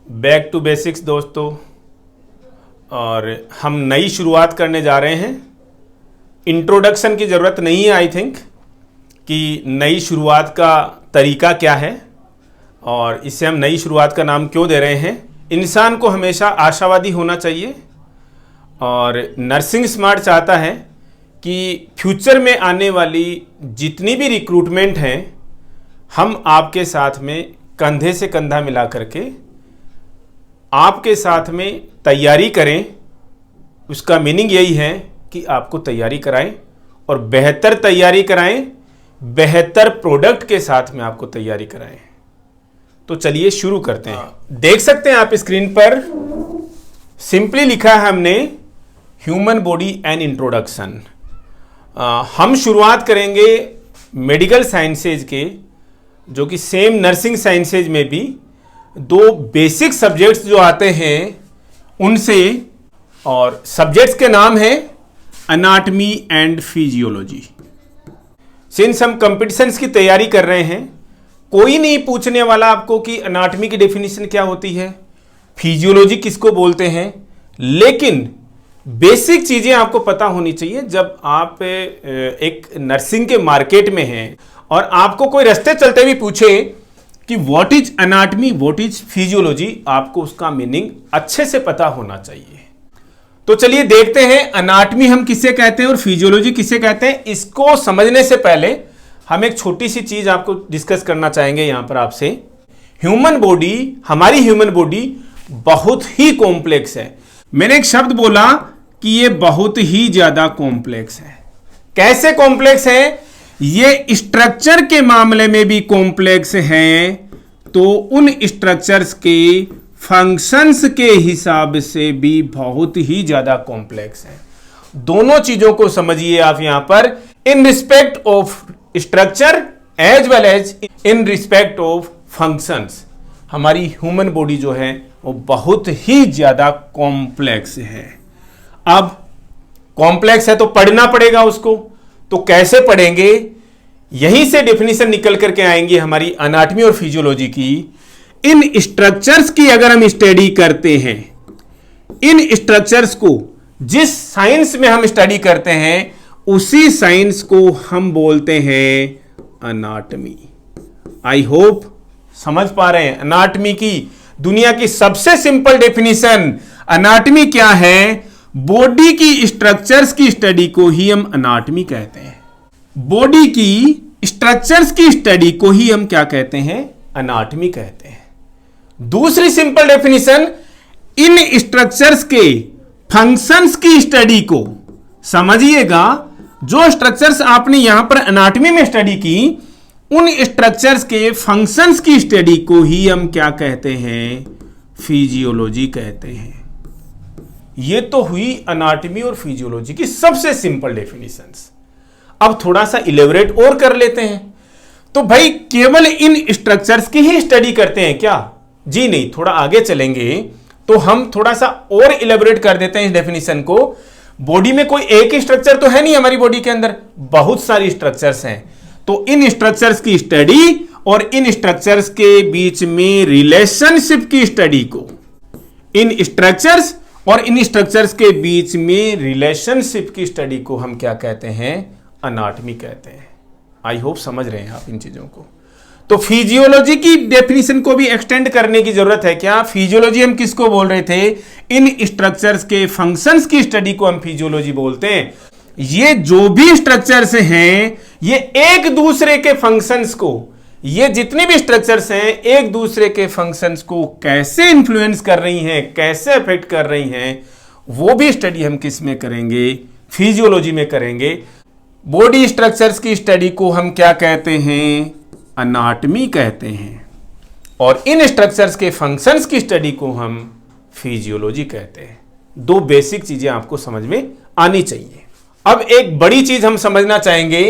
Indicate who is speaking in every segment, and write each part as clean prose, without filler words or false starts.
Speaker 1: Back to basics दोस्तों, और हम नई शुरुआत करने जा रहे हैं। इंट्रोडक्शन की ज़रूरत नहीं है आई थिंक कि नई शुरुआत का तरीका क्या है और इसे हम नई शुरुआत का नाम क्यों दे रहे हैं। इंसान को हमेशा आशावादी होना चाहिए और नर्सिंग स्मार्ट चाहता है कि फ्यूचर में आने वाली जितनी भी रिक्रूटमेंट हैं हम आपके साथ में कंधे से कंधा मिला करके आपके साथ में तैयारी करें। उसका मीनिंग यही है कि आपको तैयारी कराएं और बेहतर तैयारी कराएं, बेहतर प्रोडक्ट के साथ में आपको तैयारी कराएं। तो चलिए शुरू करते हैं। देख सकते हैं आप स्क्रीन पर सिंपली लिखा है हमने ह्यूमन बॉडी एंड इंट्रोडक्शन। हम शुरुआत करेंगे मेडिकल साइंसेज के, जो कि सेम नर्सिंग साइंसेज में भी दो बेसिक सब्जेक्ट्स जो आते हैं उनसे, और सब्जेक्ट्स के नाम है अनाटमी एंड फिजियोलॉजी। सिंस हम कंपटीशंस की तैयारी कर रहे हैं, कोई नहीं पूछने वाला आपको कि अनाटमी की डेफिनेशन क्या होती है, फिजियोलॉजी किसको बोलते हैं, लेकिन बेसिक चीजें आपको पता होनी चाहिए। जब आप एक नर्सिंग के मार्केट में हैं और आपको कोई रास्ते चलते भी पूछे कि what is anatomy, what is physiology, आपको उसका मीनिंग अच्छे से पता होना चाहिए। तो चलिए देखते हैं अनाटमी हम किसे कहते हैं और फिजियोलॉजी किसे कहते हैं। इसको समझने से पहले हम एक छोटी सी चीज आपको डिस्कस करना चाहेंगे यहां पर आपसे। ह्यूमन बॉडी, हमारी ह्यूमन बॉडी बहुत ही कॉम्प्लेक्स है। मैंने एक शब्द बोला कि ये बहुत ही ज्यादा कॉम्प्लेक्स है। कैसे कॉम्प्लेक्स है? ये स्ट्रक्चर के मामले में भी कॉम्प्लेक्स है, तो उन स्ट्रक्चर्स के फंक्शंस के हिसाब से भी बहुत ही ज्यादा कॉम्प्लेक्स है। दोनों चीजों को समझिए आप यहां पर, in respect of structure as well as in respect of functions. हमारी ह्यूमन बॉडी जो है वो बहुत ही ज्यादा कॉम्प्लेक्स है। अब कॉम्प्लेक्स है तो पढ़ना पड़ेगा उसको। तो कैसे पढ़ेंगे? यहीं से डेफिनेशन निकल करके आएंगी हमारी अनाटमी और फिजियोलॉजी की। इन स्ट्रक्चर्स की अगर हम स्टडी करते हैं, इन स्ट्रक्चर्स को जिस साइंस में हम स्टडी करते हैं उसी साइंस को हम बोलते हैं अनाटमी। आई होप समझ पा रहे हैं। अनाटमी की दुनिया की सबसे सिंपल डेफिनेशन अनाटमी क्या है? बॉडी की स्ट्रक्चर्स की स्टडी को ही हम अनाटमी कहते हैं। बॉडी की स्ट्रक्चर्स की स्टडी को ही हम क्या कहते हैं? अनाटमी कहते हैं। दूसरी सिंपल डेफिनेशन, इन स्ट्रक्चर्स के फंक्शंस की स्टडी को समझिएगा। जो स्ट्रक्चर्स आपने यहां पर अनाटमी में स्टडी की, उन स्ट्रक्चर्स के फंक्शंस की स्टडी को ही हम क्या कहते हैं? फिजियोलॉजी कहते हैं। ये तो हुई अनाटमी और फिजियोलॉजी की सबसे सिंपल डेफिनेशंस। अब थोड़ा सा इलेबोरेट और कर लेते हैं। तो भाई केवल इन स्ट्रक्चर्स की ही स्टडी करते हैं क्या? जी नहीं, थोड़ा आगे चलेंगे तो हम थोड़ा सा और इलेबोरेट कर देते हैं इस डेफिनेशन को। बॉडी में कोई एक ही स्ट्रक्चर तो है नहीं, हमारी बॉडी के अंदर बहुत सारी स्ट्रक्चर्स हैं। तो इन स्ट्रक्चर्स की स्टडी और इन स्ट्रक्चर्स के बीच में रिलेशनशिप की स्टडी को, इन स्ट्रक्चर्स और इन स्ट्रक्चर्स के बीच में रिलेशनशिप की स्टडी को हम क्या कहते हैं? अनाटमी कहते हैं। आई होप समझ रहे हैं आप इन चीजों को। तो फिजियोलॉजी की डेफिनेशन को भी एक्सटेंड करने की जरूरत है क्या? फिजियोलॉजी हम किसको बोल रहे थे? इन स्ट्रक्चर्स के फंक्शंस की स्टडी को हम फिजियोलॉजी बोलते हैं। ये जो भी स्ट्रक्चर्स हैं, ये एक दूसरे के फंक्शंस को, ये जितने भी स्ट्रक्चर्स हैं एक दूसरे के फंक्शंस को कैसे इंफ्लुएंस कर रही हैं, कैसे अफेक्ट कर रही हैं, वो भी स्टडी हम किस में करेंगे? फिजियोलॉजी में करेंगे। बॉडी स्ट्रक्चर्स की स्टडी को हम क्या कहते हैं? अनाटमी कहते हैं। और इन स्ट्रक्चर्स के फंक्शंस की स्टडी को हम फिजियोलॉजी कहते हैं। दो बेसिक चीजें आपको समझ में आनी चाहिए। अब एक बड़ी चीज हम समझना चाहेंगे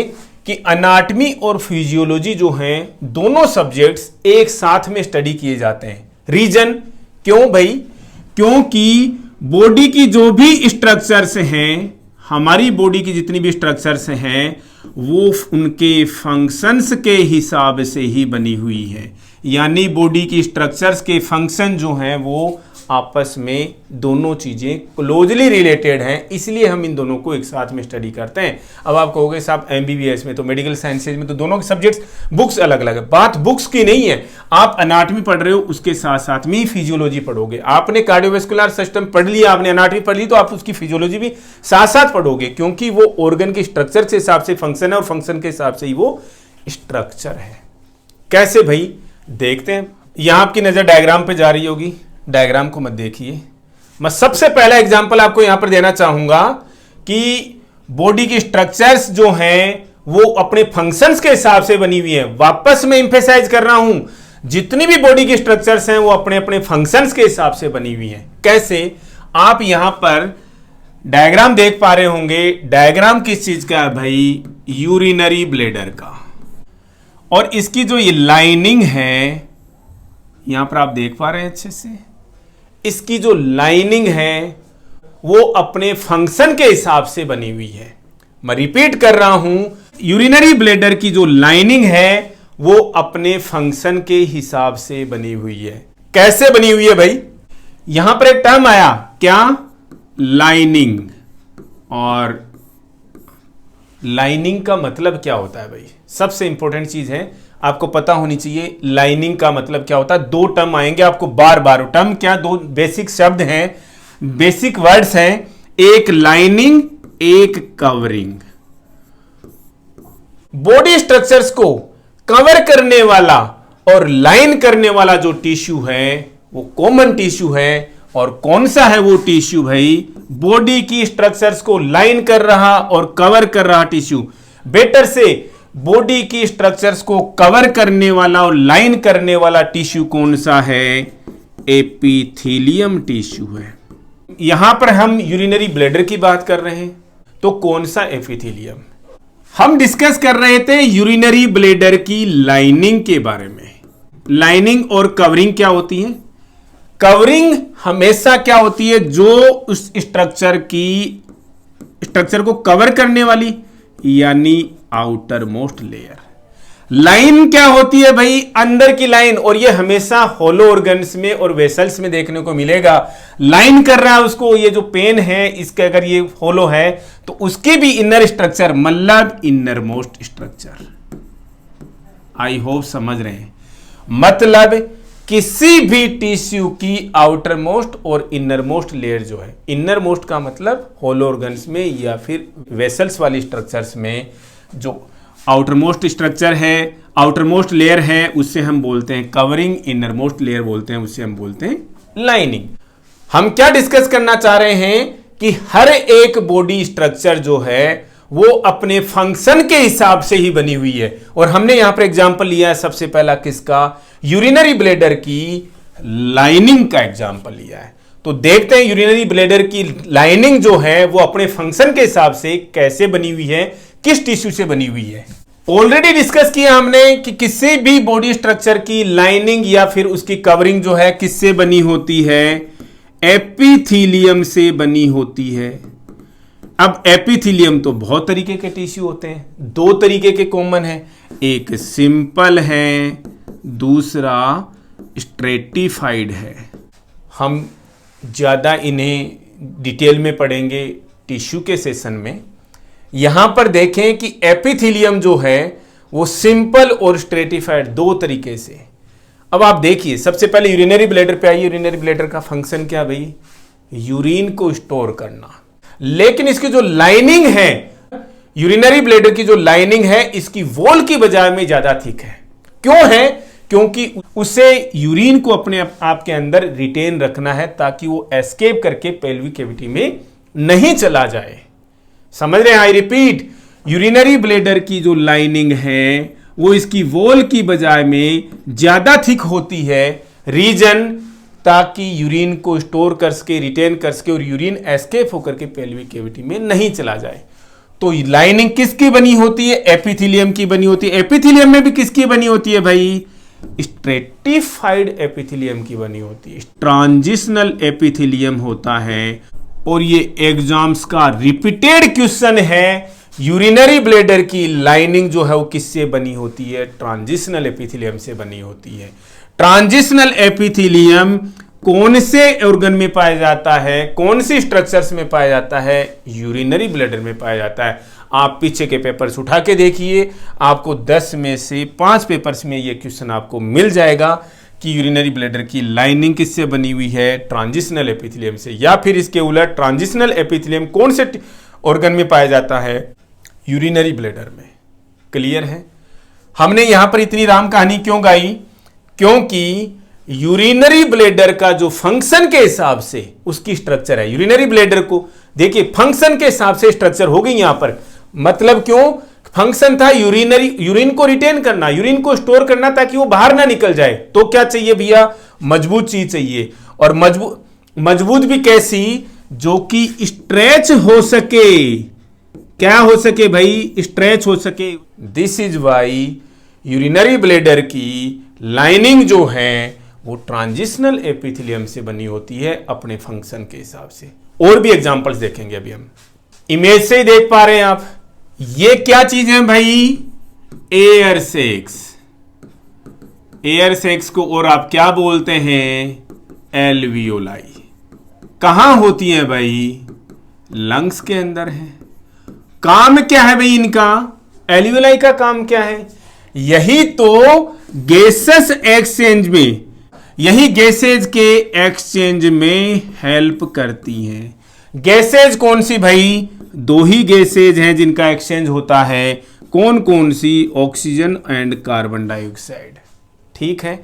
Speaker 1: कि अनाटमी और फिजियोलॉजी जो हैं, दोनों सब्जेक्ट्स एक साथ में स्टडी किए जाते हैं। रीजन क्यों भाई? क्योंकि बॉडी की जो भी स्ट्रक्चर्स हैं, हमारी बॉडी की जितनी भी स्ट्रक्चर्स हैं, वो उनके फंक्शंस के हिसाब से ही बनी हुई है। यानी बॉडी की स्ट्रक्चर्स के फंक्शन जो हैं वो आपस में दोनों चीजें क्लोजली रिलेटेड हैं, इसलिए हम इन दोनों को एक साथ में स्टडी करते हैं। अब आप कहोगे साहब एमबीबीएस में तो मेडिकल साइंसेज में तो दोनों के सब्जेक्ट्स बुक्स अलग अलग है। बात बुक्स की नहीं है, आप एनाटॉमी पढ़ रहे हो उसके साथ साथ में फिजियोलॉजी पढ़ोगे। आपने कार्डियोवैस्कुलर सिस्टम पढ़ लिया, आपने एनाटॉमी पढ़ ली, तो आप उसकी फिजियोलॉजी भी साथ साथ पढ़ोगे, क्योंकि वो ऑर्गन के स्ट्रक्चर के हिसाब से फंक्शन है और फंक्शन के हिसाब से ही वो स्ट्रक्चर है। कैसे भाई, देखते हैं। यहां आपकी नजर डायग्राम पे जा रही होगी, डायग्राम को मत देखिए। मैं सबसे पहला एग्जांपल आपको यहां पर देना चाहूंगा कि बॉडी की स्ट्रक्चर्स जो हैं वो अपने फंक्शंस के हिसाब से बनी हुई है। वापस मैं इंफेसाइज कर रहा हूं, जितनी भी बॉडी की स्ट्रक्चर्स हैं वो अपने अपने फंक्शंस के हिसाब से बनी हुई हैं। कैसे, आप यहां पर डायग्राम देख पा रहे होंगे। डायग्राम किस चीज का है भाई? यूरिनरी ब्लैडर का। और इसकी जो ये लाइनिंग है, यहां पर आप देख पा रहे हैं अच्छे से, इसकी जो लाइनिंग है वो अपने फंक्शन के हिसाब से बनी हुई है। मैं रिपीट कर रहा हूं, यूरिनरी ब्लैडर की जो लाइनिंग है वो अपने फंक्शन के हिसाब से बनी हुई है। कैसे बनी हुई है भाई? यहां पर एक टर्म आया, क्या? लाइनिंग। और लाइनिंग का मतलब क्या होता है भाई? सबसे इंपॉर्टेंट चीज है, आपको पता होनी चाहिए लाइनिंग का मतलब क्या होता है। दो टर्म आएंगे आपको बार बार। टर्म क्या? दो बेसिक शब्द हैं, बेसिक वर्ड्स हैं, एक लाइनिंग, एक कवरिंग। बॉडी स्ट्रक्चर्स को कवर करने वाला और लाइन करने वाला जो टिश्यू है वो कॉमन टिश्यू है। और कौन सा है वो टिश्यू भाई? बॉडी की स्ट्रक्चर्स को लाइन कर रहा और कवर कर रहा टिश्यू। बेटर से, बॉडी की स्ट्रक्चर्स को कवर करने वाला और लाइन करने वाला टिश्यू कौन सा है? एपिथेलियम टिश्यू है। यहां पर हम यूरिनरी ब्लैडर की बात कर रहे हैं, तो कौन सा एपिथेलियम? हम डिस्कस कर रहे थे यूरिनरी ब्लैडर की लाइनिंग के बारे में। लाइनिंग और कवरिंग क्या होती है? कवरिंग हमेशा क्या होती है? जो उस स्ट्रक्चर को कवर करने वाली, यानी आउटर मोस्ट लेयर। लाइन क्या होती है भाई? अंदर की लाइन। और ये हमेशा होलो ऑर्गन्स में और वेसल्स में देखने को मिलेगा। लाइन कर रहा है उसको, ये जो पेन है इसके, अगर ये होलो है तो उसके भी इनर स्ट्रक्चर, मतलब inner most structure. I hope समझ रहे हैं। मतलब किसी भी टिश्यू की आउटर मोस्ट और इनर मोस्ट लेयर जो है, इनर मोस्ट का मतलब होलो ऑर्गन्स में या फिर वेसल्स वाली स्ट्रक्चर्स में जो आउटर मोस्ट स्ट्रक्चर है, आउटर मोस्ट लेयर है, उससे हम बोलते हैं कवरिंग। इनर मोस्ट लेयर बोलते हैं, उससे हम बोलते हैं लाइनिंग। हम क्या डिस्कस करना चाह रहे हैं कि हर एक बॉडी स्ट्रक्चर जो है वो अपने फंक्शन के हिसाब से ही बनी हुई है। और हमने यहां पर एग्जांपल लिया है सबसे पहला किसका? यूरिनरी ब्लैडर की लाइनिंग का एग्जांपल लिया है। तो देखते हैं यूरिनरी ब्लैडर की लाइनिंग जो है वो अपने फंक्शन के हिसाब से कैसे बनी हुई है, किस टिश्यू से बनी हुई है। ऑलरेडी डिस्कस किया हमने कि किसी भी बॉडी स्ट्रक्चर की लाइनिंग या फिर उसकी कवरिंग जो है किससे बनी होती है? एपिथेलियम से बनी होती है। अब एपिथेलियम तो बहुत तरीके के टिश्यू होते हैं, दो तरीके के कॉमन है, एक सिंपल है, दूसरा स्ट्रेटिफाइड है। हम ज्यादा इन्हें डिटेल में पढ़ेंगे टिश्यू के सेशन में। यहां पर देखें कि एपिथेलियम जो है वो सिंपल और स्ट्रेटिफाइड दो तरीके से। अब आप देखिए, सबसे पहले यूरिनरी ब्लैडर पे आइए। यूरिनरी ब्लैडर का फंक्शन क्या भाई? यूरिन को स्टोर करना। लेकिन इसकी जो लाइनिंग है, यूरिनरी ब्लैडर की जो लाइनिंग है, इसकी वॉल की बजाय में ज्यादा थिक है। क्यों है? क्योंकि उसे यूरिन को अपने आप के अंदर रिटेन रखना है ताकि वो एस्केप करके पेल्विक कैविटी में नहीं चला जाए। समझ रहे हैं? आई रिपीट, यूरिनरी ब्लैडर की जो लाइनिंग है वो इसकी वॉल की बजाय में ज्यादा थिक होती है। रीजन, ताकि यूरिन को स्टोर कर सके, रिटेन कर सके और यूरिन एस्केप होकर के पेल्विक कैविटी में नहीं चला जाए। तो लाइनिंग किसकी बनी होती है? एपिथेलियम की बनी होती है। एपिथेलियम में भी किसकी बनी होती है भाई? स्ट्रेटिफाइड एपिथेलियम की बनी होती है। ट्रांजिशनल एपिथेलियम होता है। और ये एग्जाम्स का रिपीटेड क्वेश्चन है, यूरिनरी ब्लैडर की लाइनिंग जो है वो किससे बनी होती है? ट्रांजिशनल एपिथेलियम से बनी होती है। ट्रांजिशनल एपिथेलियम कौन से ऑर्गन में पाया जाता है, कौन सी स्ट्रक्चर्स में पाया जाता है? यूरिनरी ब्लैडर में पाया जाता है। आप पीछे के पेपर्स उठा के देखिए, आपको 10 में से 5 पेपर्स में ये क्वेश्चन आपको मिल जाएगा कि यूरिनरी ब्लैडर की लाइनिंग किससे बनी हुई है? ट्रांजिशनल एपिथेलियम से। या फिर इसके उलट ट्रांजिशनल एपिथेलियम कौन से ऑर्गन में पाया जाता है? यूरिनरी ब्लैडर में। क्लियर है? हमने यहां पर इतनी राम कहानी क्यों गाई? क्योंकि यूरिनरी ब्लैडर का जो फंक्शन के हिसाब से उसकी स्ट्रक्चर है, यूरिनरी ब्लैडर को देखिए फंक्शन के हिसाब से स्ट्रक्चर हो गई यहां पर। मतलब क्यों? फंक्शन था यूरिन को रिटेन करना, यूरिन को स्टोर करना ताकि वो बाहर ना निकल जाए। तो क्या चाहिए भैया? मजबूत चीज चाहिए। और मजबूत भी कैसी? जो कि स्ट्रेच हो सके। क्या हो सके भाई? स्ट्रेच हो सके। This is why urinary bladder की लाइनिंग जो है वो ट्रांजिशनल एपिथेलियम से बनी होती है अपने फंक्शन के हिसाब से। और भी एग्जांपल्स देखेंगे अभी हम। इमेज से ही देख पा रहे हैं आप, ये क्या चीज है भाई? Air sacs. एयर सैक्स को और आप क्या बोलते हैं? एल्वियोलाई। कहां होती है भाई? लंग्स के अंदर है। काम क्या है भाई इनका? एल्वियोलाई का काम क्या है? यही तो गैसेस एक्सचेंज में, यही गैसेज के एक्सचेंज में हेल्प करती हैं। गैसेज कौन सी भाई? 2 ही गैसेज हैं जिनका एक्सचेंज होता है। कौन कौन सी? Oxygen and carbon dioxide. ठीक है,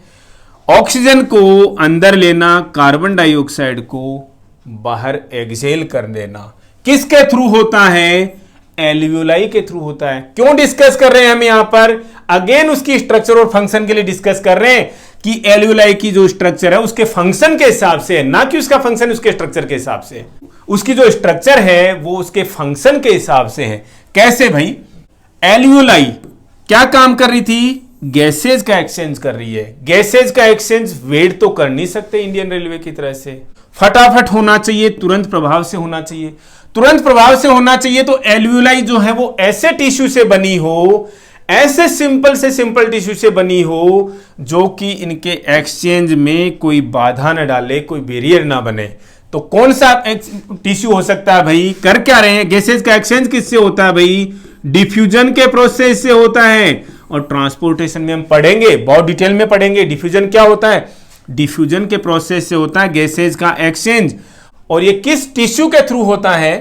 Speaker 1: ऑक्सीजन को अंदर लेना, कार्बन डाइऑक्साइड को बाहर एक्सहेल कर देना। किसके थ्रू होता है? एल्वियोलाई के थ्रू होता है। क्यों डिस्कस कर रहे हैं हम यहां पर? अगेन उसकी स्ट्रक्चर और फंक्शन के लिए डिस्कस कर रहे हैं कि एल्वियोलाई की जो स्ट्रक्चर है उसके फंक्शन के हिसाब से है, ना कि उसका फंक्शन उसके स्ट्रक्चर के हिसाब से। उसकी जो स्ट्रक्चर है वो उसके फंक्शन के हिसाब से है। कैसे भाई? एल्वियोलाई क्या काम कर रही थी? गैसेज का एक्सचेंज कर रही है। गैसेज का एक्सचेंज वेट तो कर नहीं सकते इंडियन रेलवे की तरह से, फटाफट होना चाहिए, तुरंत प्रभाव से होना चाहिए। तुरंत प्रभाव से होना चाहिए तो एल्वियोलाई जो है वो ऐसे टिश्यू से बनी हो, ऐसे सिंपल से सिंपल टिश्यू से बनी हो जो कि इनके एक्सचेंज में कोई बाधा न डाले, कोई बैरियर ना बने। तो कौन सा टिश्यू हो सकता है भाई? कर क्या रहे हैं? गैसेज का एक्सचेंज किससे होता है भाई? डिफ्यूजन के प्रोसेस से होता है। और ट्रांसपोर्टेशन में हम पढ़ेंगे, बहुत डिटेल में पढ़ेंगे डिफ्यूजन क्या होता है। डिफ्यूजन के प्रोसेस से होता है गैसेज का एक्सचेंज। और ये किस टिश्यू के थ्रू होता है?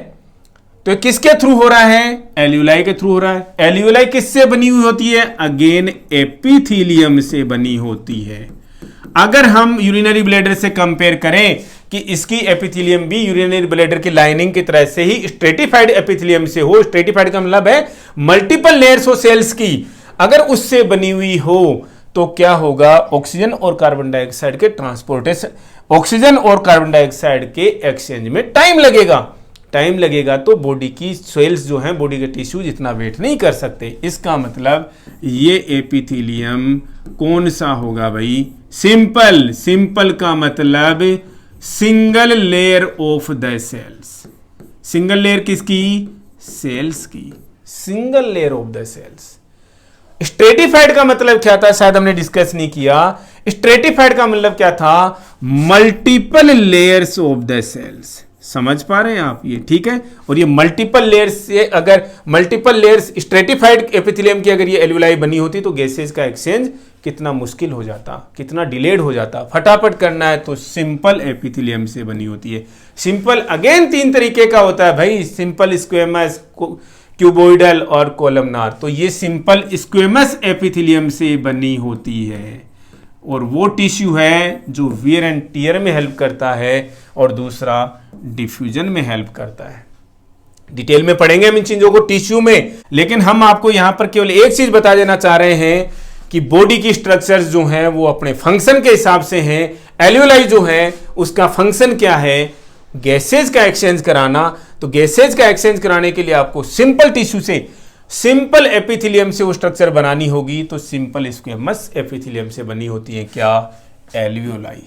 Speaker 1: तो किसके थ्रू हो रहा है? एल्वियोलाई के थ्रू हो रहा है। एल्वियोलाई किससे बनी हुई होती है? अगेन एपिथेलियम से बनी होती है। अगर हम यूरिनरी ब्लैडर से कंपेयर करें कि इसकी एपिथेलियम भी यूरिनरी ब्लैडर की लाइनिंग की तरह से ही स्ट्रेटिफाइड एपिथेलियम से हो, स्ट्रेटिफाइड का मतलब है मल्टीपल लेयर्स हो सेल्स की, अगर उससे बनी हुई हो तो क्या होगा? ऑक्सीजन और कार्बन डाइऑक्साइड के ट्रांसपोर्टेशन, ऑक्सीजन और कार्बन डाइऑक्साइड के एक्सचेंज में टाइम लगेगा तो बॉडी की सेल्स जो हैं, बॉडी के टिश्यूज इतना वेट नहीं कर सकते। इसका मतलब ये एपिथेलियम कौन सा होगा भाई? सिंपल का मतलब single layer of the cells. Single layer किसकी? सेल्स की। Single layer of the cells. Stratified का मतलब क्या था? शायद हमने डिस्कस नहीं किया। स्ट्रेटिफाइड का मतलब क्या था? Multiple layers of the cells. समझ पा रहे हैं आप ये? ठीक है। और ये मल्टीपल लेयर्स से, अगर मल्टीपल लेयर्स स्ट्रेटिफाइड एपिथेलियम की अगर ये एल्वियोलाई बनी होती तो गैसेज का एक्सचेंज कितना मुश्किल हो जाता, कितना डिलेड हो जाता। फटाफट करना है तो सिंपल एपिथेलियम से बनी होती है। सिंपल अगेन 3 तरीके का होता है भाई, सिंपल, स्क्वेमस, क्यूबोइडल और कोलमनार। तो ये सिंपल स्क्वेमस एपिथेलियम से बनी होती है और वो टिश्यू है जो वियर एंड टियर में हेल्प करता है और दूसरा डिफ्यूजन में हेल्प करता है। डिटेल में पढ़ेंगे हम इन चीजों को टिश्यू में, लेकिन हम आपको यहां पर केवल एक चीज बता देना चाह रहे हैं कि बॉडी की स्ट्रक्चर्स जो हैं वो अपने फंक्शन के हिसाब से हैं। एल्वियोलाई जो है उसका फंक्शन क्या है? गैसेज का एक्सचेंज कराना। तो गैसेज का एक्सचेंज कराने के लिए आपको सिंपल टिश्यू से, सिंपल एपिथेलियम से वो स्ट्रक्चर बनानी होगी। तो सिंपल स्क्वेमस एपिथेलियम से बनी होती है क्या? एल्वियोलाई।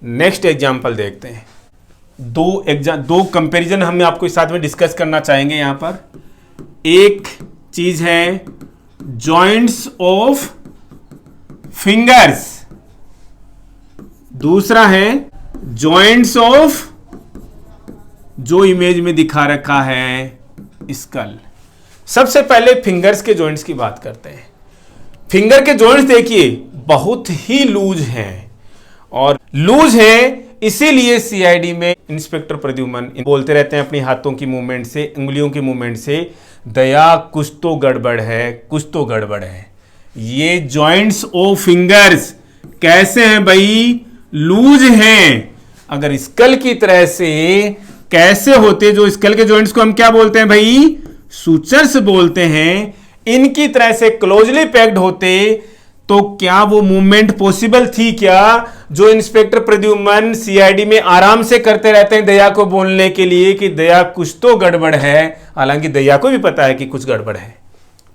Speaker 1: नेक्स्ट एग्जांपल देखते हैं। दो कंपैरिजन हम आपको इस साथ में डिस्कस करना चाहेंगे यहां पर। एक चीज है जॉइंट्स ऑफ फिंगर्स, दूसरा है जॉइंट्स ऑफ, जो इमेज में दिखा रखा है, स्कल। सबसे पहले फिंगर्स के जॉइंट्स की बात करते हैं। फिंगर के जॉइंट्स देखिए बहुत ही लूज हैं, और लूज है इसीलिए सीआईडी में इंस्पेक्टर प्रद्युमन बोलते रहते हैं अपनी हाथों की मूवमेंट से, उंगलियों की मूवमेंट से, दया कुछ तो गड़बड़ है, कुछ तो गड़बड़ है। ये जॉइंट्स ऑफ फिंगर्स कैसे हैं भाई? लूज हैं। अगर स्कल की तरह से कैसे होते, जो स्कल के जॉइंट्स को हम क्या बोलते हैं भाई? सूचर्स बोलते हैं। इनकी तरह से क्लोजली पैक्ड होते तो क्या वो मूवमेंट पॉसिबल थी क्या, जो इंस्पेक्टर प्रद्युमन सीआईडी में आराम से करते रहते हैं दया को बोलने के लिए कि दया कुछ तो गड़बड़ है, हालांकि दया को भी पता है कि कुछ गड़बड़ है।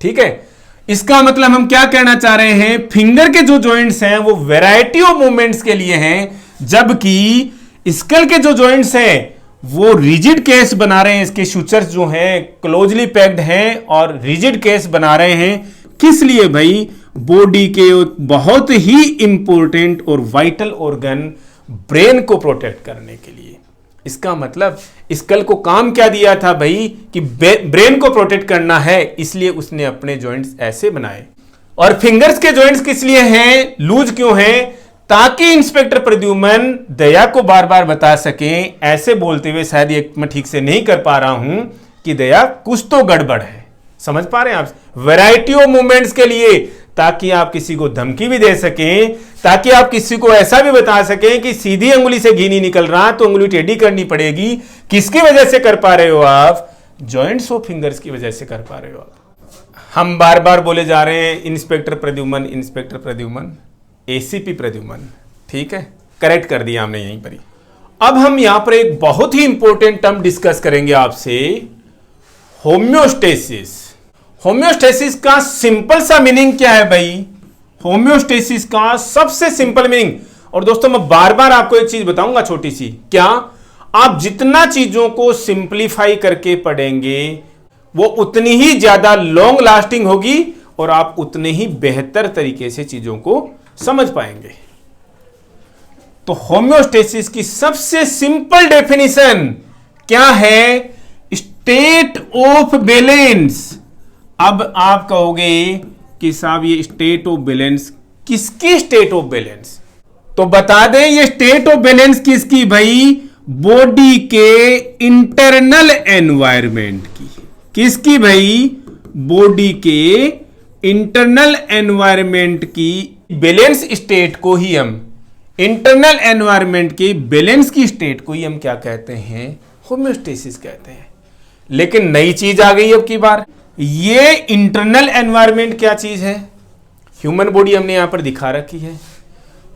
Speaker 1: ठीक है, इसका मतलब हम क्या कहना चाह रहे हैं? फिंगर के जो जॉइंट्स हैं वो वैरायटी ऑफ मूवमेंट्स के लिए हैं, जबकि स्कल के जो जॉइंट्स हैं वो रिजिड केस बना रहे हैं। इसके सूचर्स जो हैं क्लोजली पैक्ड हैं और रिजिड केस बना रहे हैं। किस लिए भाई? बॉडी के बहुत ही इंपॉर्टेंट और वाइटल ऑर्गन ब्रेन को प्रोटेक्ट करने के लिए। इसका मतलब स्कल को काम क्या दिया था भाई? कि ब्रेन को प्रोटेक्ट करना है, इसलिए उसने अपने जॉइंट्स ऐसे बनाए। और फिंगर्स के जॉइंट्स किस लिए हैं, लूज क्यों हैं? ताकि इंस्पेक्टर प्रद्युमन दया को बार बार बता सकें, ऐसे बोलते हुए शायद ये मैं ठीक से नहीं कर पा रहा हूं, कि दया कुछ तो गड़बड़ है। समझ पा रहे हैं आप? वैरायटी ऑफ मूवमेंट्स के लिए, ताकि आप किसी को धमकी भी दे सकें, ताकि आप किसी को ऐसा भी बता सकें कि सीधी अंगुली से घी नहीं निकल रहा तो अंगुली टेढ़ी करनी पड़ेगी। किसकी वजह से कर पा रहे हो आप? जॉइंट्स ऑफ फिंगर्स की वजह से कर पा रहे हो आप। हम बार बार बोले जा रहे हैं inspector Pradyuman, inspector Pradyuman, ACP Pradyuman. ठीक है, करेक्ट कर दिया हमने यहीं पर ही। अब हम यहां पर एक बहुत ही इंपॉर्टेंट टर्म डिस्कस करेंगे आपसे, होम्योस्टेसिस। होम्योस्टेसिस का सिंपल सा मीनिंग क्या है भाई? होम्योस्टेसिस का सबसे सिंपल मीनिंग, और दोस्तों मैं बार बार आपको एक चीज बताऊंगा छोटी सी, क्या आप जितना चीजों को सिंप्लीफाई करके पढ़ेंगे वो उतनी ही ज्यादा लॉन्ग लास्टिंग होगी और आप उतने ही बेहतर तरीके से चीजों को समझ पाएंगे। तो होम्योस्टेसिस की सबसे सिंपल डेफिनेशन क्या है? State of balance. अब आप कहोगे कि साहब ये स्टेट ऑफ बैलेंस, किसकी स्टेट ऑफ बैलेंस? तो बता दें ये स्टेट ऑफ बैलेंस किसकी भाई? बॉडी के इंटरनल एनवायरनमेंट की। किसकी भाई? बॉडी के इंटरनल एनवायरनमेंट की बैलेंस स्टेट को ही हम, इंटरनल एनवायरनमेंट की बैलेंस की स्टेट को ही हम क्या कहते हैं? होम्योस्टेसिस कहते हैं। लेकिन नई चीज आ गई अब की बार, ये इंटरनल एनवायरनमेंट क्या चीज है? ह्यूमन बॉडी हमने यहां पर दिखा रखी है,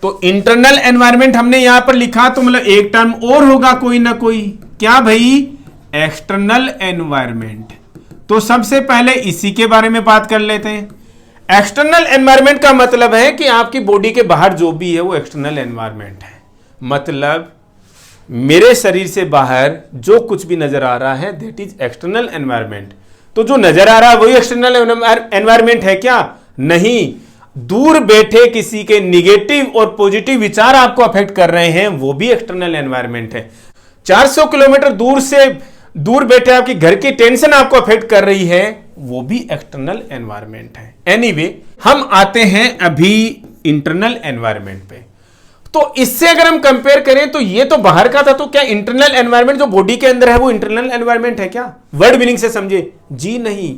Speaker 1: तो इंटरनल एनवायरनमेंट हमने यहां पर लिखा, तो मतलब एक टर्म और होगा कोई ना कोई, क्या भाई? External environment. तो सबसे पहले इसी के बारे में बात कर लेते हैं। एक्सटर्नल एनवायरनमेंट का मतलब है कि आपकी बॉडी के बाहर जो भी है वो एक्सटर्नल एनवायरनमेंट है। मतलब मेरे शरीर से बाहर जो कुछ भी नजर आ रहा है दैट इज एक्सटर्नल एनवायरनमेंट। तो जो नजर आ रहा है वही एक्सटर्नल एनवायरनमेंट है क्या? नहीं, दूर बैठे किसी के निगेटिव और पॉजिटिव विचार आपको अफेक्ट कर रहे हैं वो भी एक्सटर्नल एनवायरनमेंट है। 400 किलोमीटर दूर बैठे आपके घर की टेंशन आपको अफेक्ट कर रही है वो भी एक्सटर्नल एनवायरनमेंट है। एनीवे, हम आते हैं अभी इंटरनल एनवायरनमेंट पे। तो इससे अगर हम कंपेयर करें तो ये तो बाहर का था, तो क्या इंटरनल एनवायरनमेंट जो बॉडी के अंदर है वो इंटरनल एनवायरनमेंट है क्या? वर्ड मीनिंग से समझे जी नहीं।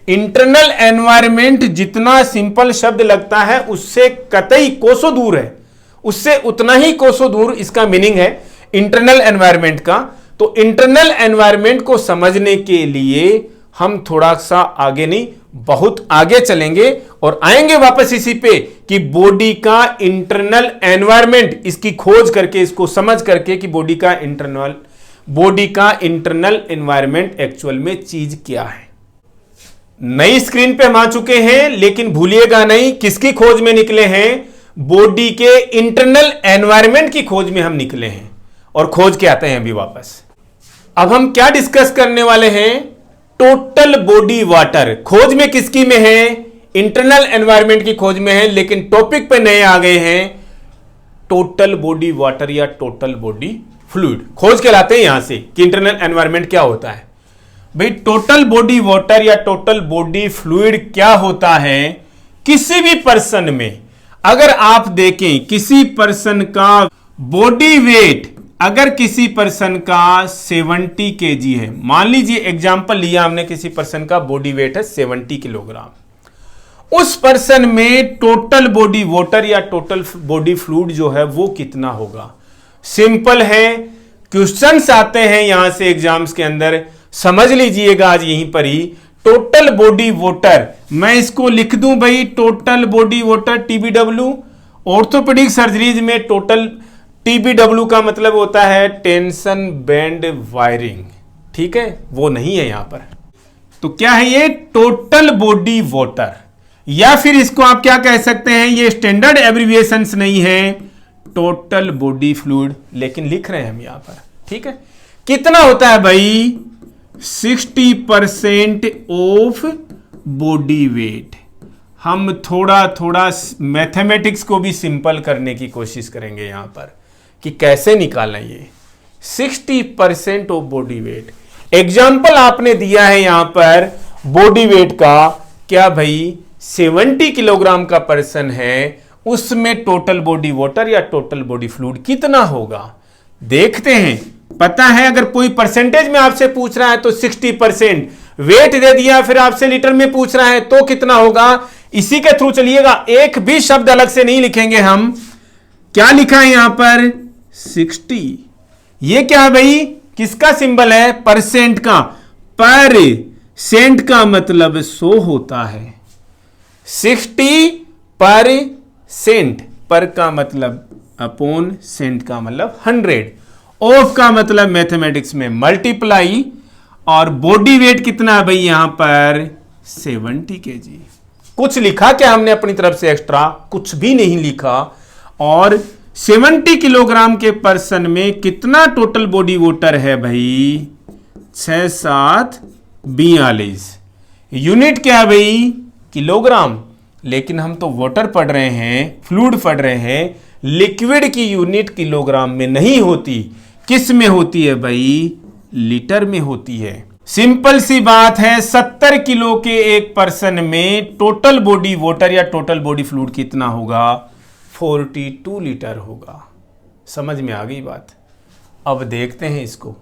Speaker 1: इंटरनल एनवायरनमेंट जितना सिंपल शब्द लगता है उससे कतई कोसों दूर है, उससे उतना ही कोसों दूर इसका मीनिंग है इंटरनल एनवायरनमेंट का। तो इंटरनल एनवायरनमेंट को समझने के लिए हम थोड़ा सा आगे नहीं बहुत आगे चलेंगे और आएंगे वापस इसी पे कि बॉडी का इंटरनल एनवायरनमेंट, इसकी खोज करके, इसको समझ करके कि बॉडी का इंटरनल एनवायरनमेंट एक्चुअल में चीज क्या है। नई स्क्रीन पे हम आ चुके हैं, लेकिन भूलिएगा नहीं किसकी खोज में निकले हैं? बॉडी के इंटरनल एनवायरनमेंट की खोज में हम निकले हैं। और खोज के आते हैं अभी वापस। अब हम क्या डिस्कस करने वाले हैं? Total body water. खोज में किसकी में है? इंटरनल एनवायरनमेंट की खोज में हैं, लेकिन टॉपिक पे नए आ गए हैं टोटल बॉडी वाटर या टोटल बॉडी फ्लूइड। खोज के लाते हैं यहां से कि इंटरनल एनवायरनमेंट क्या होता है। भाई टोटल बॉडी वाटर या टोटल बॉडी फ्लूइड क्या होता है? किसी भी पर्सन में अगर आप देखें किसी पर्सन का बॉडी वेट, अगर किसी पर्सन का 70 केजी है, मान लीजिए एग्जांपल लिया हमने, किसी पर्सन का बॉडी वेट है 70 किलोग्राम, उस पर्सन में टोटल बॉडी वाटर या टोटल बॉडी फ्लूइड जो है वो कितना होगा? सिंपल है, क्वेश्चंस आते हैं यहां से एग्जाम्स के अंदर, समझ लीजिएगा आज यहीं पर ही। टोटल बॉडी वाटर, मैं इसको लिख दूं भाई, total body water TBW। Orthopaedic surgeries में टोटल TBW का मतलब होता है टेंशन बैंड वायरिंग, ठीक है, वो नहीं है यहां पर। तो क्या है ये? टोटल बॉडी वाटर, या फिर इसको आप क्या कह सकते हैं, ये स्टैंडर्ड एब्रिविएशंस नहीं है, टोटल बॉडी फ्लूइड, लेकिन लिख रहे हैं हम यहां पर, ठीक है। कितना होता है भाई? 60% ऑफ बॉडी वेट। हम थोड़ा थोड़ा मैथमेटिक्स को भी सिंपल करने की कोशिश करेंगे यहां पर कि कैसे निकालना ये 60% ऑफ बॉडी वेट। एग्जाम्पल आपने दिया है यहां पर बॉडी वेट का, क्या भाई 70 किलोग्राम का पर्सन है, उसमें टोटल बॉडी वाटर या टोटल बॉडी फ्लूइड कितना होगा? देखते हैं, पता है अगर कोई परसेंटेज में आपसे पूछ रहा है तो 60%, वेट दे दिया फिर आपसे लीटर में पूछ रहा है तो कितना होगा? इसी के थ्रू चलिएगा, एक भी शब्द अलग से नहीं लिखेंगे हम। क्या लिखा है यहां पर? 60। ये क्या है भाई? किसका सिंबल है? परसेंट का। पर सेंट का मतलब 100 होता है। 60% पर का मतलब अपॉन, सेंट का मतलब 100, ऑफ का मतलब मैथमेटिक्स में मल्टीप्लाई, और बॉडी वेट कितना है भाई यहां पर? 70 केजी। कुछ लिखा क्या हमने अपनी तरफ से एक्स्ट्रा? कुछ भी नहीं लिखा। और 70 किलोग्राम के पर्सन में कितना टोटल बॉडी वाटर है भाई? 6-7-42। यूनिट क्या है भाई? किलोग्राम। लेकिन हम तो वाटर पढ़ रहे हैं, फ्लूइड पढ़ रहे हैं, लिक्विड की यूनिट किलोग्राम में नहीं होती। किस में होती है भाई? लीटर में होती है। सिंपल सी बात है, 70 किलो के एक पर्सन में टोटल बॉडी वाटर या टोटल बॉडी फ्लूइड कितना होगा? 42 लीटर होगा। समझ में आ गई बात? अब देखते हैं इसको,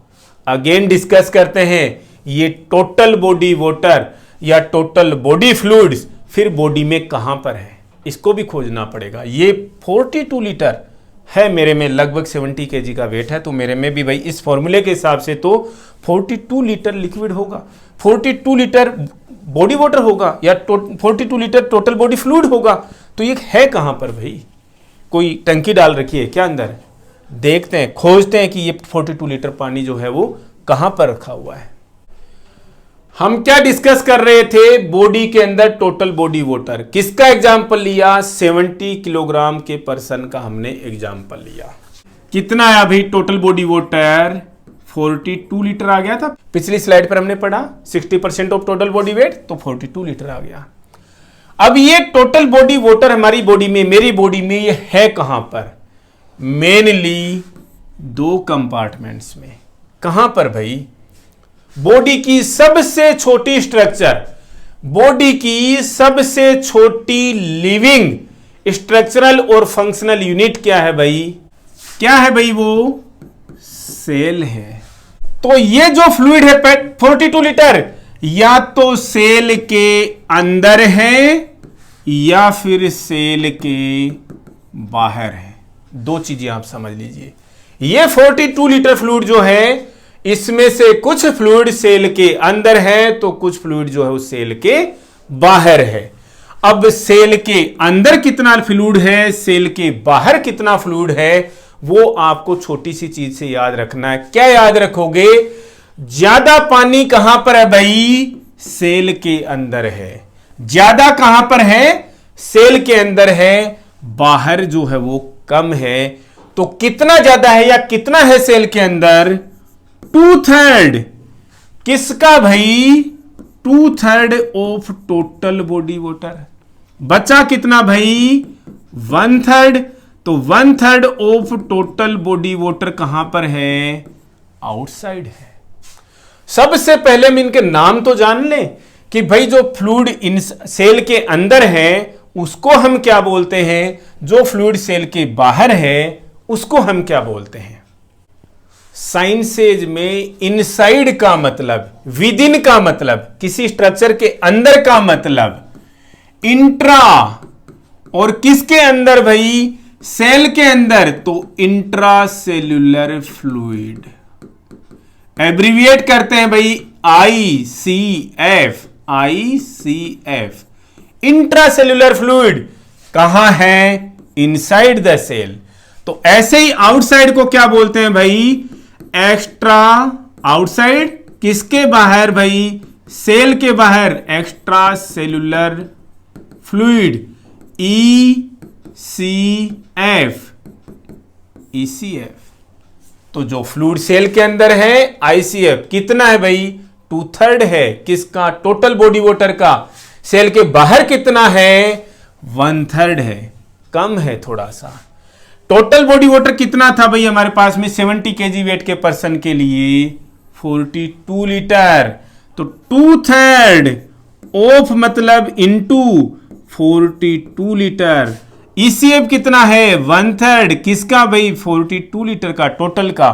Speaker 1: अगेन डिस्कस करते हैं। ये टोटल बॉडी वाटर या टोटल बॉडी फ्लूइड्स फिर बॉडी में कहां पर है, इसको भी खोजना पड़ेगा। ये 42 लीटर है, मेरे में लगभग 70 केजी का वेट है, तो मेरे में भी भाई इस फॉर्मूले के हिसाब से तो 42 लीटर लिक्विड होगा, 42 लीटर बॉडी वाटर होगा, या 42 लीटर टोटल बॉडी फ्लूइड होगा। तो ये है कहां पर भाई? कोई टंकी डाल रखी है क्या अंदर? देखते हैं, खोजते हैं कि ये 42 लीटर पानी जो है वो कहां पर रखा हुआ है। हम क्या डिस्कस कर रहे थे? बॉडी के अंदर टोटल बॉडी वाटर। किसका एग्जाम्पल लिया? 70 किलोग्राम के पर्सन का हमने एग्जाम्पल लिया। कितना आया भाई टोटल बॉडी वाटर? 42 लीटर आ गया था। पिछली स्लाइड पर हमने पढ़ा 60% ऑफ टोटल बॉडी वेट, तो 42 लीटर आ गया। अब ये टोटल बॉडी वाटर हमारी बॉडी में, मेरी बॉडी में ये है कहां पर? मेनली 2 कंपार्टमेंट्स में। कहां पर भाई? बॉडी की सबसे छोटी स्ट्रक्चर, बॉडी की सबसे छोटी लिविंग स्ट्रक्चरल और फंक्शनल यूनिट क्या है भाई? क्या है भाई? वो सेल है। तो ये जो फ्लूइड है 42 लीटर, या तो सेल के अंदर है या फिर सेल के बाहर है। 2 चीजें आप समझ लीजिए। ये 42 लीटर फ्लूइड जो है, इसमें से कुछ फ्लूइड सेल के अंदर है तो कुछ फ्लूइड जो है उस सेल के बाहर है। अब सेल के अंदर कितना फ्लूइड है, सेल के बाहर कितना फ्लूइड है, वो आपको छोटी सी चीज से याद रखना है। क्या याद रखोगे? ज्यादा पानी कहां पर है भाई? सेल के अंदर है। ज्यादा कहां पर है? सेल के अंदर है। बाहर जो है वो कम है। तो कितना ज्यादा है या कितना है सेल के अंदर? 2/3। किसका भाई? 2/3 ऑफ टोटल बॉडी वाटर। बचा कितना भाई, 1/3। तो 1/3 ऑफ टोटल बॉडी वाटर कहां पर है, आउटसाइड है। सबसे पहले हम इनके नाम तो जान लें कि भाई जो फ्लूइड इन सेल के अंदर है उसको हम क्या बोलते हैं, जो फ्लूइड सेल के बाहर है उसको हम क्या बोलते हैं। साइंसेज में इनसाइड का मतलब, विद इन का मतलब, किसी स्ट्रक्चर के अंदर का मतलब, इंट्रा और किसके अंदर भाई, सेल के अंदर, तो इंट्रा सेल्यूलर फ्लूइड, एब्रीविएट करते हैं भाई ICF, ICF, intra cellular fluid कहां है, इनसाइड द सेल। तो ऐसे ही आउटसाइड को क्या बोलते हैं भाई, एक्स्ट्रा, आउटसाइड किसके बाहर भाई, सेल के बाहर, एक्स्ट्रा सेल्यूलर फ्लूइड, ECF। तो जो फ्लूइड सेल के अंदर है ICF कितना है भाई, 2/3 है, किसका, टोटल बॉडी वाटर का। सेल के बाहर कितना है, 1/3 है, कम है थोड़ा सा। टोटल बॉडी वाटर कितना था भाई हमारे पास में 70 kg वेट के पर्सन के लिए, 42 लीटर। तो 2/3 ऑफ मतलब इनटू 42 लीटर। ECF कितना है, 1/3, किसका भाई, 42 लीटर का, टोटल का।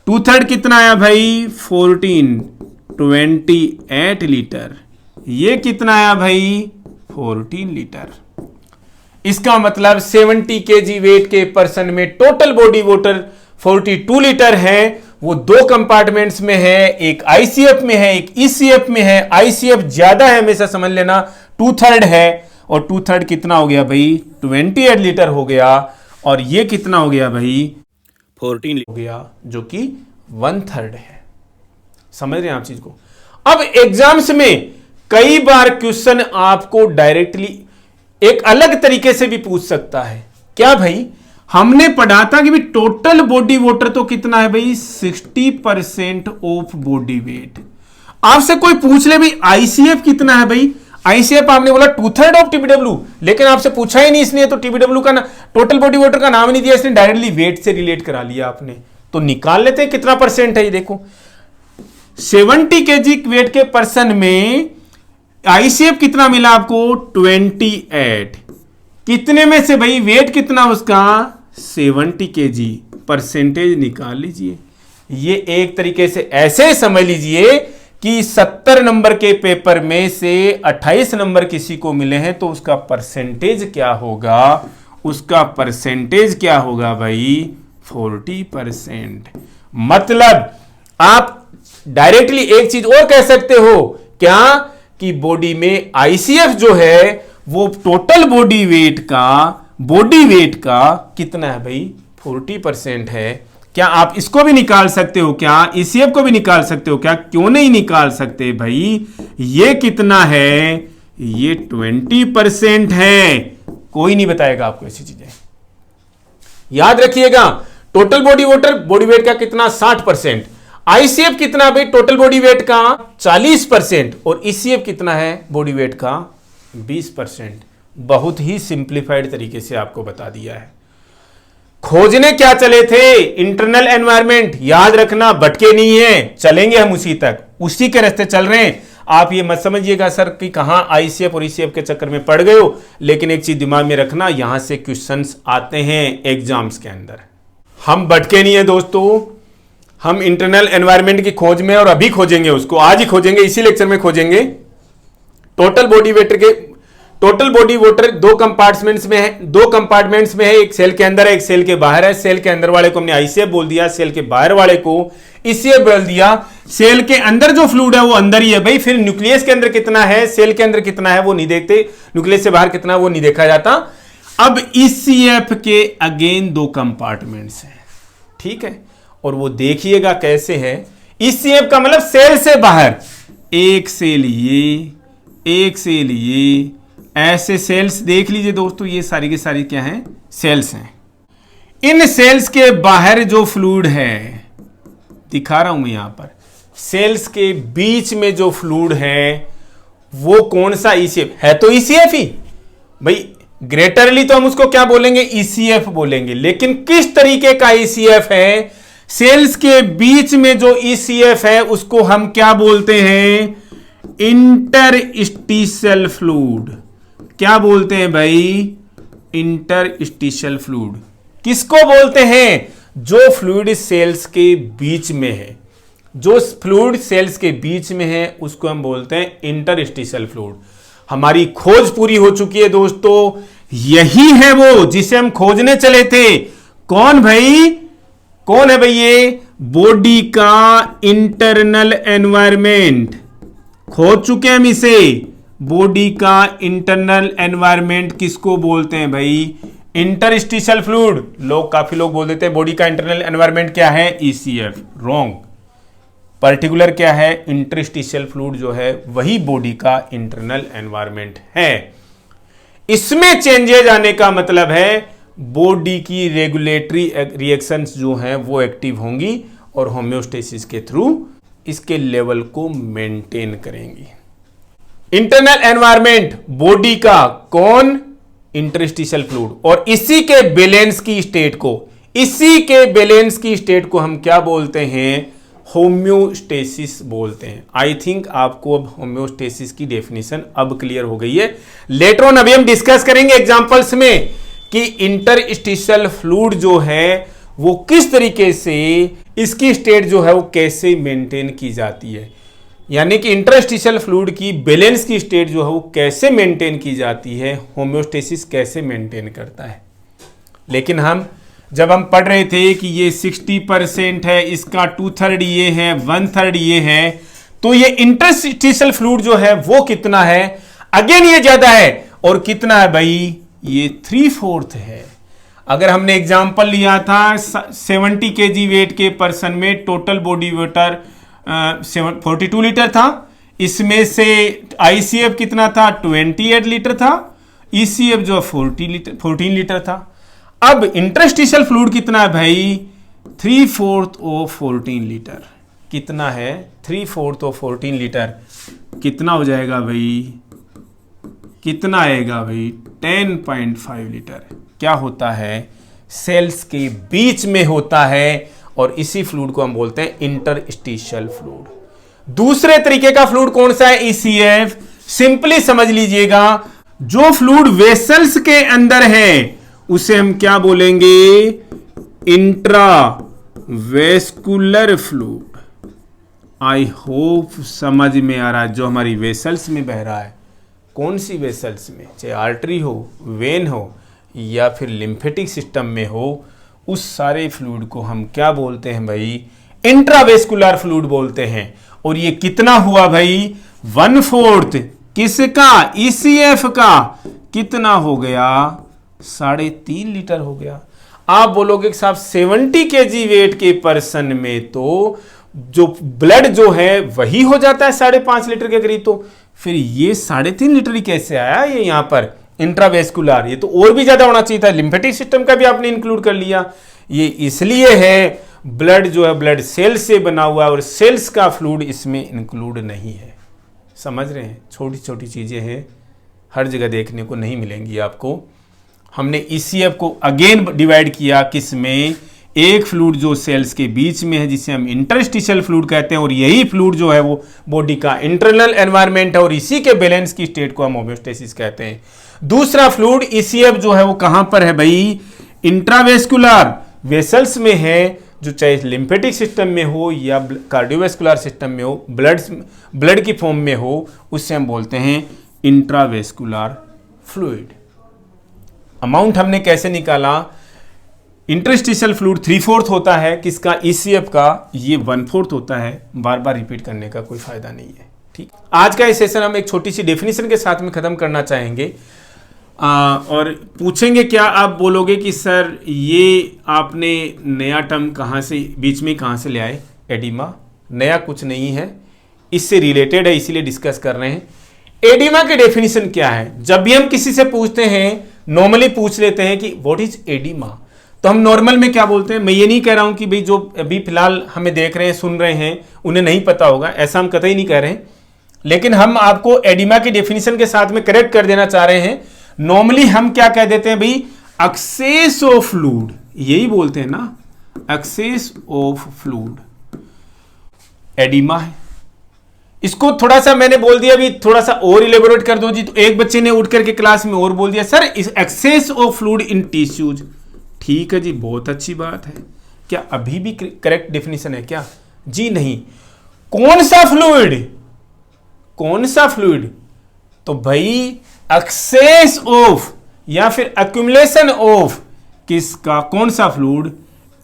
Speaker 1: 2/3 कितना आया भाई, 14, 28 लीटर। ये कितना आया भाई, 14 लीटर। इसका मतलब 70 kg वेट के पर्सन में टोटल बॉडी वाटर 42 लीटर है। वो दो कंपार्टमेंट्स में है, एक ICF में है, एक ECF में है। ICF ज्यादा है, हमेशा समझ लेना, 2/3 है, और 2/3 कितना हो गया भाई, 28 लीटर हो गया। और ये कितना हो गया भाई, 14 हो गया, जो कि 1/3 है। समझ रहे हैं आप चीज को। अब एग्जाम्स में कई बार क्वेश्चन आपको डायरेक्टली एक अलग तरीके से भी पूछ सकता है। क्या भाई, हमने पढ़ा था कि भाई टोटल बॉडी वाटर तो कितना है भाई, 60% ऑफ बॉडी वेट। आपसे कोई पूछ ले भाई ICF कितना है भाई, ICF आपने बोला 2/3 ऑफ TBW, लेकिन आपसे पूछा ही नहीं इसने, तो TBW का टोटल बॉडी वाटर का नाम नहीं दिया इसने, डायरेक्टली वेट से रिलेट करा लिया आपने। तो निकाल लेते हैं कितना परसेंट है। ये देखो 70 kg वेट के पर्सन में ICF कितना मिला आपको, 28। कितने में से भाई, वेट कितना उसका, 70 kg, परसेंटेज निकाल लीजिए। ये एक तरीके से ऐसे समझ लीजिए कि 70 नंबर के पेपर में से 28 नंबर किसी को मिले हैं, तो उसका परसेंटेज क्या होगा, उसका परसेंटेज क्या होगा भाई, 40%। मतलब आप डायरेक्टली एक चीज और कह सकते हो, क्या, कि बॉडी में ICF जो है वो टोटल बॉडी वेट का कितना है भाई, 40% है। क्या आप इसको भी निकाल सकते हो, क्या ECF को भी निकाल सकते हो, क्या, क्यों नहीं निकाल सकते भाई। ये कितना है, ये 20% है। कोई नहीं बताएगा आपको ऐसी चीजें, याद रखिएगा। Total body water, body weight का कितना, 60%। ICF कितना भाई, टोटल बॉडी वेट का 40%, और ECF कितना है, बॉडी वेट का 20%। बहुत ही सिंप्लीफाइड तरीके से आपको बता दिया है। खोजने क्या चले थे, इंटरनल एनवायरनमेंट, याद रखना, भटके नहीं है, चलेंगे हम उसी तक, उसी के रास्ते चल रहे हैं। आप ये मत समझिएगा सर कि कहां ICF और ECF के चक्कर में पड़ गए हो, लेकिन एक चीज दिमाग में रखना, यहां से क्वेश्चंस आते हैं एग्जाम्स के अंदर। हम भटके नहीं है दोस्तों, हम इंटरनल एनवायरनमेंट की खोज में, और अभी खोजेंगे उसको, आज ही खोजेंगे, इसी लेक्चर में खोजेंगे। टोटल बॉडी वाटर दो कंपार्टमेंट्स में है, एक सेल के अंदर है, एक सेल के बाहर है। सेल के अंदर वाले को हमने ICF बोल दिया, सेल के बाहर वाले को ECF बोल दिया। सेल के अंदर जो फ्लूइड है वो अंदर ही है भाई। फिर न्यूक्लियस के अंदर कितना है, सेल के अंदर कितना है वो नहीं देखते, न्यूक्लियस से बाहर कितना है वो नहीं देखा जाता। अब ECF के अगेन दो कंपार्टमेंट्स हैं, ठीक है, और वो देखिएगा कैसे है। ECF का मतलब सेल से बाहर, एक सेल ये ऐसे सेल्स देख लीजिए दोस्तों, ये सारी की सारी क्या हैं, सेल्स हैं। इन सेल्स के बाहर जो फ्लूइड है, दिखा रहा हूं मैं यहां पर, सेल्स के बीच में जो फ्लूइड है वो कौन सा ECF है, तो ECF ही, भाई ग्रेटरली तो हम उसको क्या बोलेंगे, ECF बोलेंगे, लेकिन किस तरीके का ECF है, सेल्स के बीच में जो ECF है उसको हम क्या बोलते हैं, इंटरस्टिशियल फ्लूइड। क्या बोलते हैं भाई, इंटरस्टिशियल फ्लूइड। किसको बोलते हैं, जो फ्लूइड सेल्स के बीच में है, जो फ्लूइड सेल्स के बीच में है उसको हम बोलते हैं इंटरस्टिशियल फ्लूइड। हमारी खोज पूरी हो चुकी है दोस्तों, यही है वो जिसे हम खोजने चले थे। कौन भाई, कौन है भाई ये, बॉडी का इंटरनल एनवायरनमेंट। खोज चुके हैं हम इसे, बॉडी का इंटरनल एनवायरनमेंट किसको बोलते हैं भाई, इंटरस्टिशियल फ्लूइड। काफी लोग बोल देते हैं बॉडी का इंटरनल एनवायरनमेंट क्या है, ECF। रॉन्ग। पर्टिकुलर क्या है, इंटरस्टिशियल फ्लूइड जो है वही बॉडी का इंटरनल एनवायरनमेंट है। इसमें चेंजेज आने का मतलब है बॉडी की रेगुलेटरी रिएक्शंस जो हैं वो एक्टिव होंगी और होम्योस्टेसिस के थ्रू इसके लेवल को मेंटेन करेंगी। इंटरनल एनवायरनमेंट बॉडी का कौन, इंटरस्टिशियल फ्लूइड, और इसी के बैलेंस की स्टेट को, इसी के बैलेंस की स्टेट को हम क्या बोलते हैं, होम्योस्टेसिस बोलते हैं। आई थिंक आपको अब होम्योस्टेसिस की डेफिनेशन अब क्लियर हो गई है। लेटर ऑन अभी हम डिस्कस करेंगे एग्जांपल्स में कि इंटरस्टिशियल फ्लूइड जो है वो किस तरीके से इसकी स्टेट जो है वो कैसे मेंटेन की जाती है, यानी कि इंटरस्टिशियल फ्लूइड की बैलेंस की स्टेट जो है वो कैसे मेंटेन की जाती है, होम्योस्टेसिस कैसे मेंटेन करता है। लेकिन जब हम पढ़ रहे थे कि ये 60% है, इसका 2/3 ये है, 1/3 ये है, तो ये इंटरस्टिशियल फ्लूइड जो है वो कितना है, अगेन ये ज्यादा है, और कितना है भाई, ये 3/4 है। अगर हमने एग्जांपल लिया था 70 kg वेट के पर्सन में टोटल बॉडी वेटर 42 लीटर था, इसमें से ICF कितना था, 28 लीटर था, ECF जो 14 लीटर था। अब इंटरस्टिशियल फ्लूइड कितना है भाई, 3/4 ऑफ 14 लीटर। कितना है, 3/4 ऑफ 14 लीटर, कितना हो जाएगा भाई, कितना आएगा भाई, 10.5 लीटर। क्या होता है, सेल्स के बीच में होता है, और इसी फ्लूइड को हम बोलते हैं इंटरस्टिशियल फ्लूइड। दूसरे तरीके का फ्लूइड कौन सा है, ECF। सिंपली समझ लीजिएगा, जो फ्लूइड वेसल्स के अंदर है उसे हम क्या बोलेंगे, इंट्रावेस्कुलर फ्लूइड। आई होप समझ में आ रहा है, जो हमारी वेसल्स में बह रहा है, कौन सी वेसल्स में, चाहे आर्टरी हो, वेन हो, या फिर लिम्फेटिक सिस्टम में हो, उस सारे फ्लूइड को हम क्या बोलते हैं भाई, इंट्रावेस्कुलर फ्लूइड बोलते हैं। और ये कितना हुआ भाई, 1/4 किसका, ECF का, कितना हो गया, 3.5 लीटर हो गया। आप बोलोगे कि साहब 70 kg वेट के पर्सन में तो जो ब्लड जो है वही हो जाता है 5.5 लीटर के करीब, तो फिर ये 3.5 लीटर ही कैसे आया ये यहाँ पर इंट्रावेस्कुलर, ये तो और भी ज्यादा होना चाहिए था। लिम्फेटिक सिस्टम का भी आपने इंक्लूड कर लिया। ये इसलिए है ब्लड जो है ब्लड सेल्स से बना हुआ है और सेल्स का फ्लूइड इसमें इंक्लूड नहीं है। समझ रहे हैं, छोटी छोटी चीजें हैं, हर जगह देखने को नहीं मिलेंगी आपको। हमने ECF को अगेन डिवाइड किया किस में, एक फ्लूइड जो सेल्स के बीच में है जिसे हम इंटरस्टिशियल फ्लूइड कहते हैं, और यही फ्लूइड जो है वो बॉडी का इंटरनल एनवायरनमेंट है और इसी के बैलेंस की स्टेट को हम होम्योस्टेसिस कहते हैं। दूसरा फ्लूइड ECF जो है वो कहां पर है भाई, इंट्रावेस्कुलर वेसल्स में है, जो चाहे लिम्फेटिक सिस्टम में हो या कार्डियोवेस्कुलर सिस्टम में हो, ब्लड की फॉर्म में हो, उससे हम बोलते हैं इंट्रावेस्कुलर फ्लूइड। अमाउंट हमने कैसे निकाला, इंटरस्टिशियल फ्लूइड 3/4 होता है, किसका, ECF का, ये 1/4 होता है। बार बार रिपीट करने का कोई फायदा नहीं है। ठीक, आज का ये सेशन हम एक छोटी सी डेफिनेशन के साथ में खत्म करना चाहेंगे और पूछेंगे क्या, आप बोलोगे कि सर ये आपने नया टर्म कहाँ से, बीच में कहाँ से ले आए, एडिमा। नया कुछ नहीं है, इससे रिलेटेड है, इसीलिए डिस्कस कर रहे हैं। एडिमा की डेफिनेशन क्या है, जब भी हम किसी से पूछते हैं नॉर्मली पूछ लेते हैं कि व्हाट इज एडिमा, तो हम नॉर्मल में क्या बोलते हैं। मैं ये नहीं कह रहा हूं कि भाई जो अभी फिलहाल हमें देख रहे हैं, सुन रहे हैं, उन्हें नहीं पता होगा, ऐसा हम कतई नहीं कह रहे हैं, लेकिन हम आपको एडिमा की डेफिनेशन के साथ में करेक्ट कर देना चाह रहे हैं। नॉर्मली हम क्या कह देते हैं भाई, एक्सेस ऑफ फ्लूइड, यही बोलते हैं ना, एक्सेस ऑफ फ्लूइड एडिमा है। इसको थोड़ा सा मैंने बोल दिया, अभी थोड़ा सा और इलेबोरेट कर दो जी। तो एक बच्चे ने उठ करके क्लास में और बोल दिया, सर इस excess of fluid in tissues. ठीक है जी, बहुत अच्छी बात है। क्या अभी भी करेक्ट डेफिनेशन है क्या? जी नहीं। कौन सा फ्लूइड? कौन सा फ्लूइड? तो भाई एक्सेस ऑफ या फिर एक्यूमुलेशन ऑफ किसका? कौन सा फ्लूइड?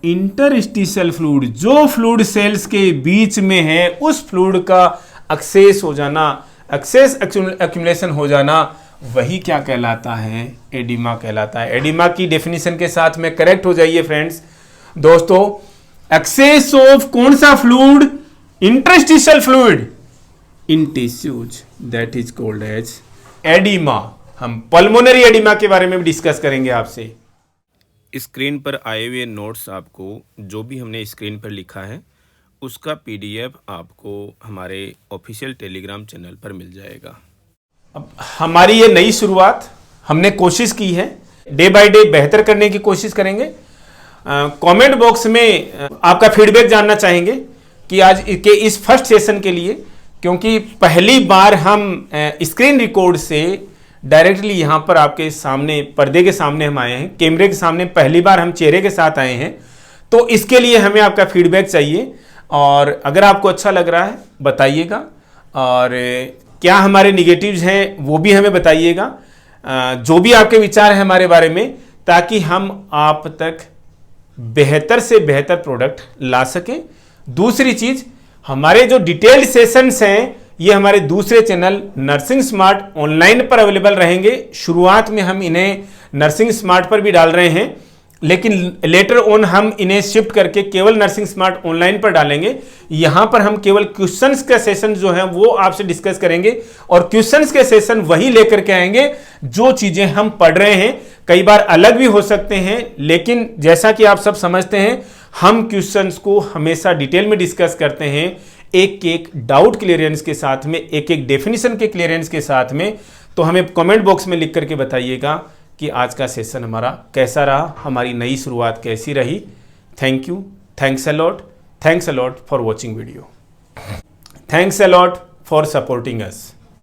Speaker 1: Interstitial fluid. जो फ्लूइड सेल्स के बीच में है उस फ्लूइड का एक्सेस हो जाना, एक्सेस एक्यूमुलेशन हो जाना, वही क्या कहलाता है? एडिमा कहलाता है। एडिमा की डेफिनेशन के साथ में करेक्ट हो जाइए फ्रेंड्स। दोस्तों, एक्सेस ऑफ कौन सा fluid? Interstitial fluid in tissues, that is called as oedema. हम पल्मोनरी एडिमा के बारे में भी डिस्कस करेंगे आपसे।
Speaker 2: स्क्रीन पर आए हुए नोट्स आपको जो भी हमने स्क्रीन पर लिखा है उसका पीडीएफ आपको हमारे ऑफिशियल टेलीग्राम चैनल पर मिल जाएगा।
Speaker 1: अब हमारी ये नई शुरुआत हमने कोशिश की है, डे बाय डे बेहतर करने की कोशिश करेंगे। कमेंट बॉक्स में आपका फीडबैक जानना चाहेंगे कि आज के इस फर्स्ट सेशन के लिए, क्योंकि पहली बार हम स्क्रीन रिकॉर्ड से डायरेक्टली यहाँ पर आपके सामने पर्दे के सामने हम आए हैं, कैमरे के सामने पहली बार हम चेहरे के साथ आए हैं, तो इसके लिए हमें आपका फीडबैक चाहिए। और अगर आपको अच्छा लग रहा है बताइएगा, और क्या हमारे निगेटिव्स हैं वो भी हमें बताइएगा, जो भी आपके विचार हैं हमारे बारे में, ताकि हम आप तक बेहतर से बेहतर प्रोडक्ट ला सकें। दूसरी चीज, हमारे जो डिटेल्ड सेशंस हैं ये हमारे दूसरे चैनल नर्सिंग स्मार्ट ऑनलाइन पर अवेलेबल रहेंगे। शुरुआत में हम इन्हें नर्सिंग स्मार्ट पर भी डाल रहे हैं, लेकिन लेटर ऑन हम इन्हें शिफ्ट करके केवल नर्सिंग स्मार्ट ऑनलाइन पर डालेंगे। यहां पर हम केवल क्वेश्चंस के सेशन जो हैं वो आपसे डिस्कस करेंगे, और क्वेश्चंस के सेशन वही लेकर के आएंगे जो चीजें हम पढ़ रहे हैं। कई बार अलग भी हो सकते हैं, लेकिन जैसा कि आप सब समझते हैं हम क्वेश्चंस को हमेशा डिटेल में डिस्कस करते हैं, एक एक डाउट क्लियरेंस के साथ में, एक एक डेफिनेशन के क्लियरेंस के साथ में। तो हमें कमेंट बॉक्स में लिख करके बताइएगा कि आज का सेशन हमारा कैसा रहा, हमारी नई शुरुआत कैसी रही। Thank you, thanks a lot for watching video, thanks a lot for supporting us.